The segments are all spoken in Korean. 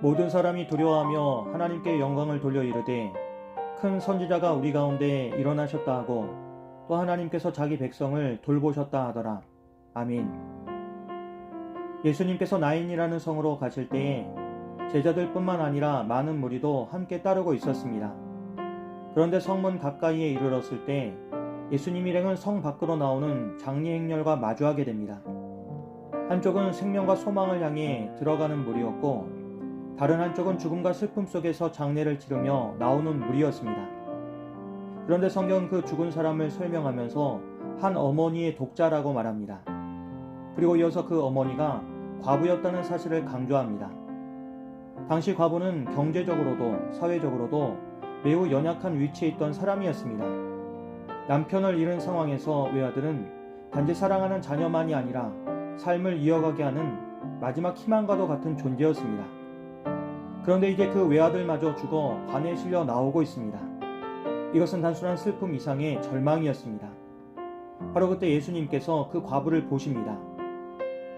모든 사람이 두려워하며 하나님께 영광을 돌려 이르되 큰 선지자가 우리 가운데 일어나셨다 하고 또 하나님께서 자기 백성을 돌보셨다 하더라. 아멘. 예수님께서 나인이라는 성으로 가실 때에 제자들뿐만 아니라 많은 무리도 함께 따르고 있었습니다. 그런데 성문 가까이에 이르렀을 때 예수님 일행은 성 밖으로 나오는 장리 행렬과 마주하게 됩니다. 한쪽은 생명과 소망을 향해 들어가는 무리였고 다른 한쪽은 죽음과 슬픔 속에서 장례를 치르며 나오는 무리였습니다. 그런데 성경은 그 죽은 사람을 설명하면서 한 어머니의 독자라고 말합니다. 그리고 이어서 그 어머니가 과부였다는 사실을 강조합니다. 당시 과부는 경제적으로도 사회적으로도 매우 연약한 위치에 있던 사람이었습니다. 남편을 잃은 상황에서 외아들은 단지 사랑하는 자녀만이 아니라 삶을 이어가게 하는 마지막 희망과도 같은 존재였습니다. 그런데 이제 그 외아들마저 죽어 관에 실려 나오고 있습니다. 이것은 단순한 슬픔 이상의 절망이었습니다. 바로 그때 예수님께서 그 과부를 보십니다.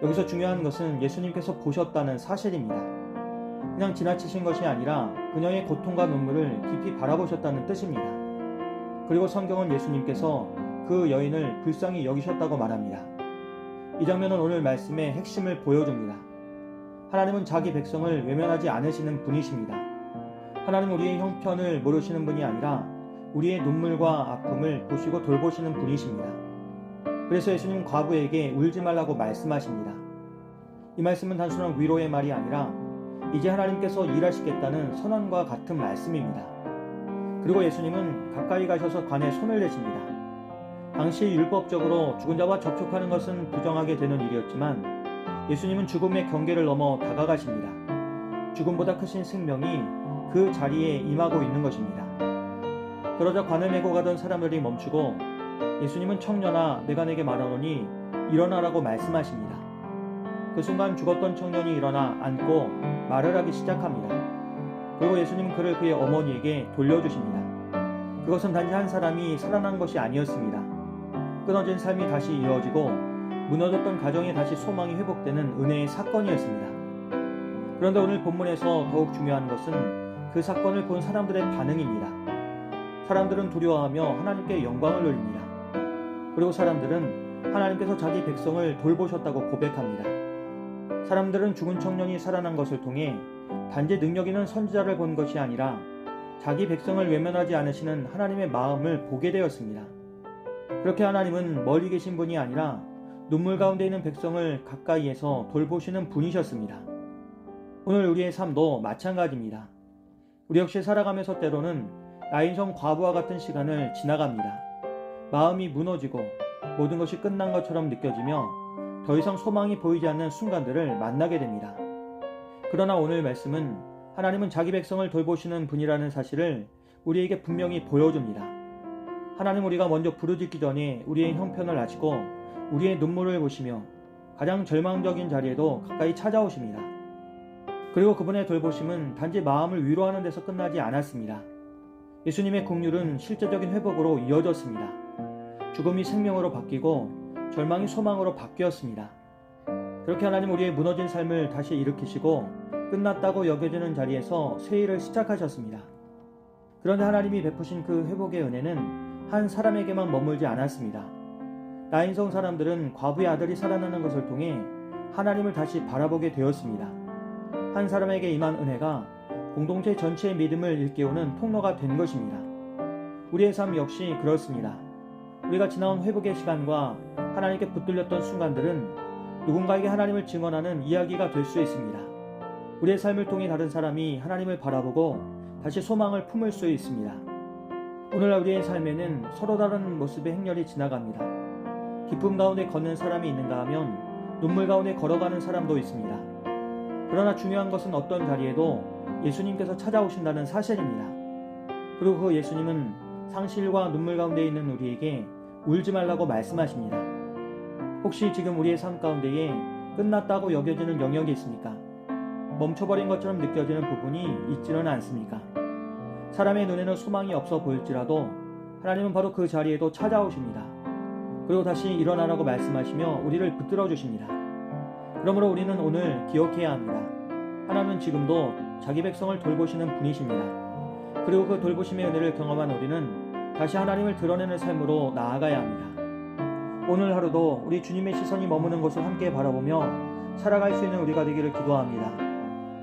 여기서 중요한 것은 예수님께서 보셨다는 사실입니다. 그냥 지나치신 것이 아니라 그녀의 고통과 눈물을 깊이 바라보셨다는 뜻입니다. 그리고 성경은 예수님께서 그 여인을 불쌍히 여기셨다고 말합니다. 이 장면은 오늘 말씀의 핵심을 보여줍니다. 하나님은 자기 백성을 외면하지 않으시는 분이십니다. 하나님은 우리의 형편을 모르시는 분이 아니라 우리의 눈물과 아픔을 보시고 돌보시는 분이십니다. 그래서 예수님 과부에게 울지 말라고 말씀하십니다. 이 말씀은 단순한 위로의 말이 아니라 이제 하나님께서 일하시겠다는 선언과 같은 말씀입니다. 그리고 예수님은 가까이 가셔서 관에 손을 대십니다. 당시 율법적으로 죽은 자와 접촉하는 것은 부정하게 되는 일이었지만 예수님은 죽음의 경계를 넘어 다가가십니다. 죽음보다 크신 생명이 그 자리에 임하고 있는 것입니다. 그러자 관을 메고 가던 사람들이 멈추고 예수님은 청년아 내가 내게 말하노니 일어나라고 말씀하십니다. 그 순간 죽었던 청년이 일어나 앉고 말을 하기 시작합니다. 그리고 예수님은 그를 그의 어머니에게 돌려주십니다. 그것은 단지 한 사람이 살아난 것이 아니었습니다. 끊어진 삶이 다시 이어지고 무너졌던 가정에 다시 소망이 회복되는 은혜의 사건이었습니다. 그런데 오늘 본문에서 더욱 중요한 것은 그 사건을 본 사람들의 반응입니다. 사람들은 두려워하며 하나님께 영광을 돌립니다. 그리고 사람들은 하나님께서 자기 백성을 돌보셨다고 고백합니다. 사람들은 죽은 청년이 살아난 것을 통해 단지 능력 있는 선지자를 본 것이 아니라 자기 백성을 외면하지 않으시는 하나님의 마음을 보게 되었습니다. 그렇게 하나님은 멀리 계신 분이 아니라 눈물 가운데 있는 백성을 가까이에서 돌보시는 분이셨습니다. 오늘 우리의 삶도 마찬가지입니다. 우리 역시 살아가면서 때로는 나인성 과부와 같은 시간을 지나갑니다. 마음이 무너지고 모든 것이 끝난 것처럼 느껴지며 더 이상 소망이 보이지 않는 순간들을 만나게 됩니다. 그러나 오늘 말씀은 하나님은 자기 백성을 돌보시는 분이라는 사실을 우리에게 분명히 보여줍니다. 하나님 우리가 먼저 부르짖기 전에 우리의 형편을 아시고 우리의 눈물을 보시며 가장 절망적인 자리에도 가까이 찾아오십니다. 그리고 그분의 돌보심은 단지 마음을 위로하는 데서 끝나지 않았습니다. 예수님의 긍휼은 실제적인 회복으로 이어졌습니다. 죽음이 생명으로 바뀌고 절망이 소망으로 바뀌었습니다. 그렇게 하나님 우리의 무너진 삶을 다시 일으키시고 끝났다고 여겨지는 자리에서 새 일을 시작하셨습니다. 그런데 하나님이 베푸신 그 회복의 은혜는 한 사람에게만 머물지 않았습니다. 나인성 사람들은 과부의 아들이 살아나는 것을 통해 하나님을 다시 바라보게 되었습니다. 한 사람에게 임한 은혜가 공동체 전체의 믿음을 일깨우는 통로가 된 것입니다. 우리의 삶 역시 그렇습니다. 우리가 지나온 회복의 시간과 하나님께 붙들렸던 순간들은 누군가에게 하나님을 증언하는 이야기가 될 수 있습니다. 우리의 삶을 통해 다른 사람이 하나님을 바라보고 다시 소망을 품을 수 있습니다. 오늘날 우리의 삶에는 서로 다른 모습의 행렬이 지나갑니다. 기쁨 가운데 걷는 사람이 있는가 하면 눈물 가운데 걸어가는 사람도 있습니다. 그러나 중요한 것은 어떤 자리에도 예수님께서 찾아오신다는 사실입니다. 그리고 그 예수님은 상실과 눈물 가운데 있는 우리에게 울지 말라고 말씀하십니다. 혹시 지금 우리의 삶 가운데에 끝났다고 여겨지는 영역이 있습니까? 멈춰버린 것처럼 느껴지는 부분이 있지는 않습니까? 사람의 눈에는 소망이 없어 보일지라도 하나님은 바로 그 자리에도 찾아오십니다. 그리고 다시 일어나라고 말씀하시며 우리를 붙들어 주십니다. 그러므로 우리는 오늘 기억해야 합니다. 하나님은 지금도 자기 백성을 돌보시는 분이십니다. 그리고 그 돌보심의 은혜를 경험한 우리는 다시 하나님을 드러내는 삶으로 나아가야 합니다. 오늘 하루도 우리 주님의 시선이 머무는 곳을 함께 바라보며 살아갈 수 있는 우리가 되기를 기도합니다.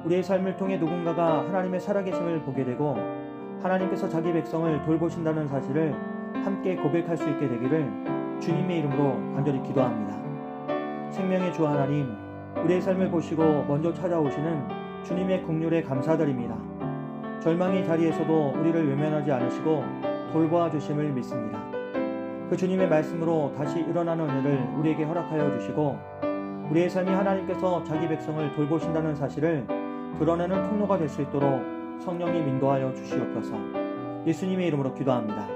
우리의 삶을 통해 누군가가 하나님의 살아계심을 보게 되고 하나님께서 자기 백성을 돌보신다는 사실을 함께 고백할 수 있게 되기를 주님의 이름으로 간절히 기도합니다. 생명의 주 하나님, 우리의 삶을 보시고 먼저 찾아오시는 주님의 긍휼에 감사드립니다. 절망의 자리에서도 우리를 외면하지 않으시고 돌보아 주심을 믿습니다. 그 주님의 말씀으로 다시 일어나는 은혜를 우리에게 허락하여 주시고 우리의 삶이 하나님께서 자기 백성을 돌보신다는 사실을 드러내는 통로가 될 수 있도록 성령님 인도하여 주시옵소서. 예수님의 이름으로 기도합니다.